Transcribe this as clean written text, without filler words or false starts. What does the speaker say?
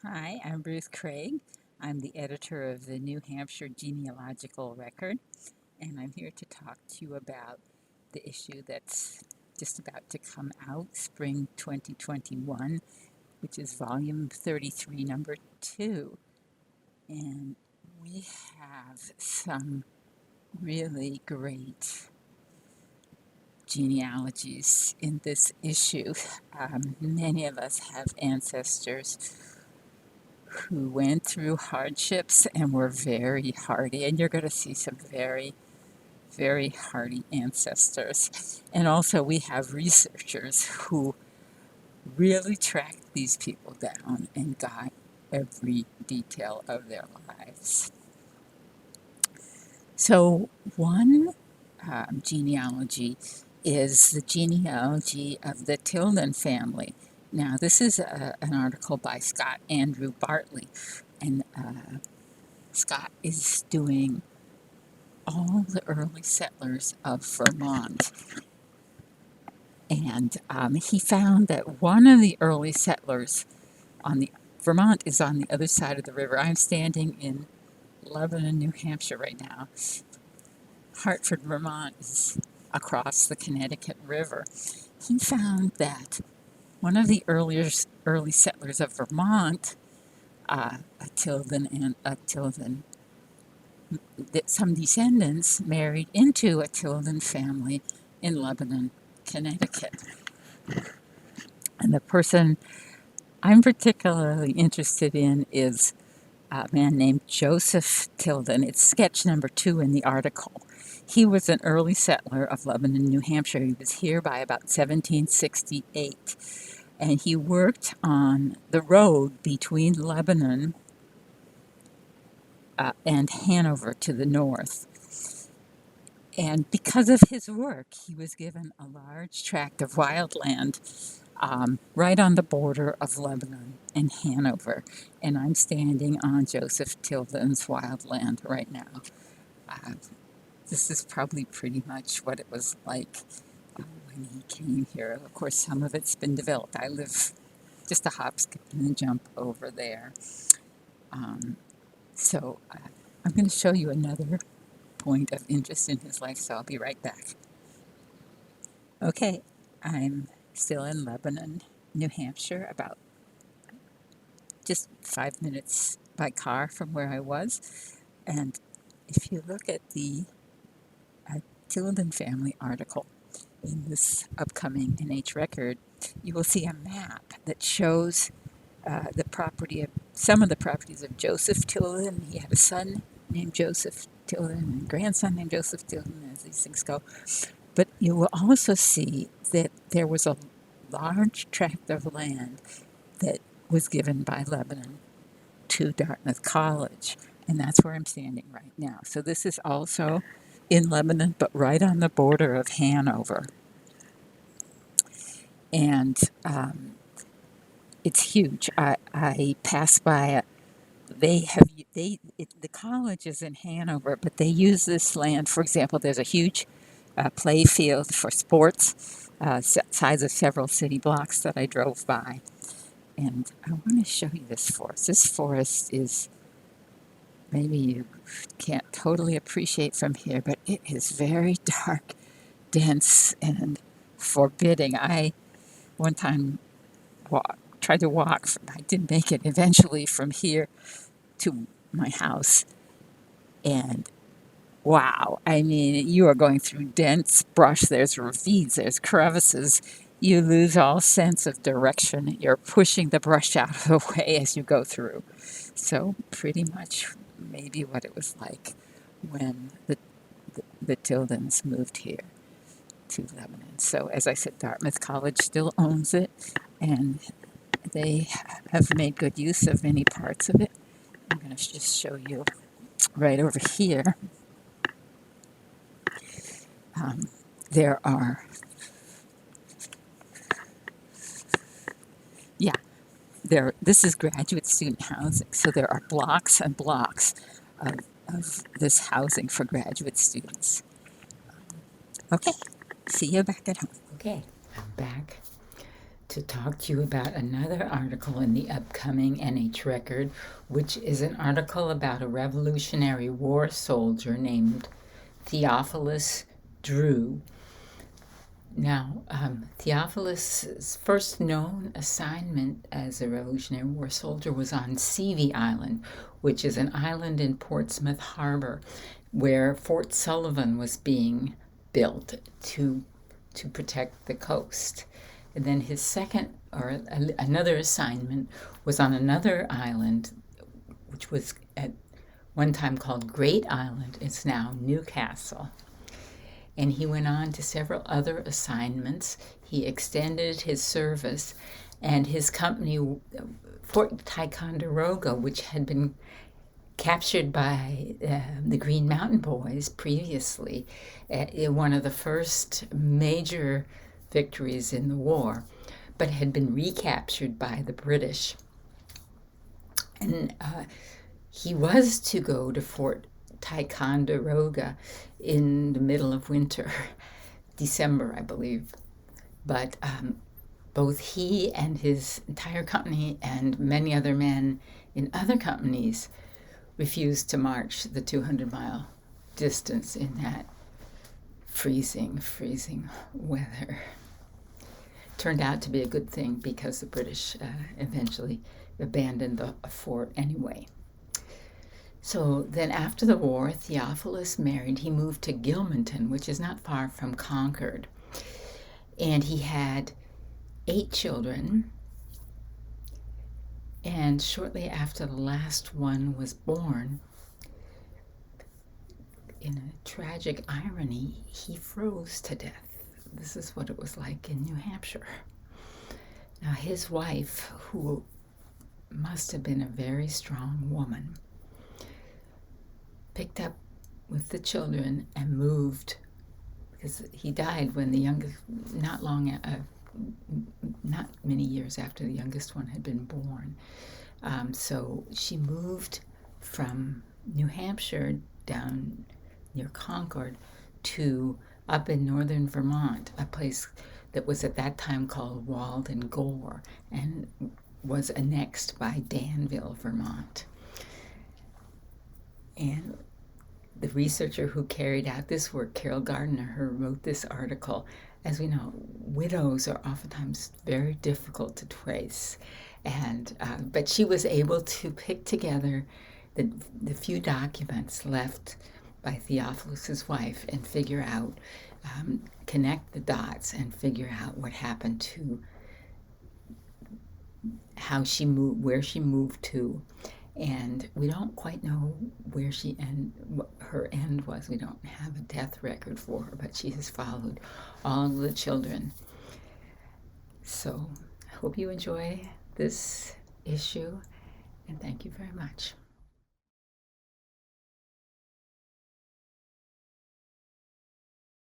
Hi, I'm Ruth Craig. I'm the editor of the New Hampshire Genealogical Record, and I'm here to talk to you about the issue that's just about to come out, spring 2021, which is volume 33, number 2. And we have some really great genealogies in this issue. Many of us have ancestors who went through hardships and were very hardy. And you're going to see some very, very hardy ancestors. And also, we have researchers who really tracked these people down and got every detail of their lives. So, one genealogy is the genealogy of the Tilden family. Now, this is an article by Scott Andrew Bartley, and Scott is doing all the early settlers of Vermont. And he found that one of the early settlers on the Vermont is on the other side of the river. I'm standing in Lebanon, New Hampshire right now. Hartford, Vermont is across the Connecticut River. He found that one of the early settlers of Vermont, a Tilden, that some descendants married into a Tilden family in Lebanon, Connecticut. And the person I'm particularly interested in is a man named Joseph Tilden. It's sketch number 2 in the article. He was an early settler of Lebanon, New Hampshire. He was here by about 1768. And he worked on the road between Lebanon and Hanover to the north. And because of his work, he was given a large tract of wild land right on the border of Lebanon and Hanover. And I'm standing on Joseph Tilden's wild land right now. Uh, this is probably pretty much what it was like when he came here. Of course, some of it's been developed. I live just a hop, skip, and a jump over there. So I'm going to show you another point of interest in his life, so I'll be right back. Okay, I'm still in Lebanon, New Hampshire, about just 5 minutes by car from where I was. And if you look at the Tilden family article in this upcoming NH record, you will see a map that shows the property of some of the properties of Joseph Tilden. He had a son named Joseph Tilden and a grandson named Joseph Tilden, as these things go. But you will also see that there was a large tract of land that was given by Lebanon to Dartmouth College, and that's where I'm standing right now. So this is also in Lebanon, but right on the border of Hanover. And it's huge. I pass by it. The college is in Hanover, but they use this land. For example, there's a huge play field for sports, size of several city blocks that I drove by. And I want to show you this forest. This forest is, maybe you can't totally appreciate from here, but it is very dark, dense, and forbidding. I one time tried to walk. I did make it eventually from here to my house, and wow, I mean, you are going through dense brush. There's ravines, there's crevices. You lose all sense of direction. You're pushing the brush out of the way as you go through. So, pretty much maybe what it was like when the Tildens moved here to Lebanon. So, as I said, Dartmouth College still owns it, and they have made good use of many parts of it. I'm going to just show you right over here. There are, yeah, this is graduate student housing. So there are blocks and blocks of this housing for graduate students. Okay, see you back at home. Okay, I'm back. to talk to you about another article in the upcoming NH Record, which is an article about a Revolutionary War soldier named Theophilus Drew. Now, Theophilus' first known assignment as a Revolutionary War soldier was on Seavey Island, which is an island in Portsmouth Harbor, where Fort Sullivan was being built to protect the coast. And then his second, or another assignment, was on another island, which was at one time called Great Island. It's now Newcastle. And he went on to several other assignments. He extended his service, and his company, Fort Ticonderoga, which had been captured by the Green Mountain Boys previously, one of the first major victories in the war, but had been recaptured by the British. And he was to go to Fort Ticonderoga in the middle of winter, December, I believe. But both he and his entire company and many other men in other companies refused to march the 200-mile distance in that freezing weather. Turned out to be a good thing because the British eventually abandoned the fort anyway. So then after the war, Theophilus married. He moved to Gilmanton, which is not far from Concord. And he had 8 children. And shortly after the last one was born, in a tragic irony, he froze to death. This is what it was like in New Hampshire. Now, his wife, who must have been a very strong woman, picked up with the children and moved, because he died when the youngest, not many years after the youngest one had been born. So she moved from New Hampshire down near Concord to up in northern Vermont, a place that was at that time called Walden Gore and was annexed by Danville, Vermont. And the researcher who carried out this work, Carol Gardner, who wrote this article, as we know, widows are oftentimes very difficult to trace, and but she was able to pick together the few documents left by Theophilus' wife and figure out, connect the dots and figure out what happened to how she moved, where she moved to. And we don't quite know where what her end was. We don't have a death record for her, but she has followed all of the children. So I hope you enjoy this issue, and thank you very much.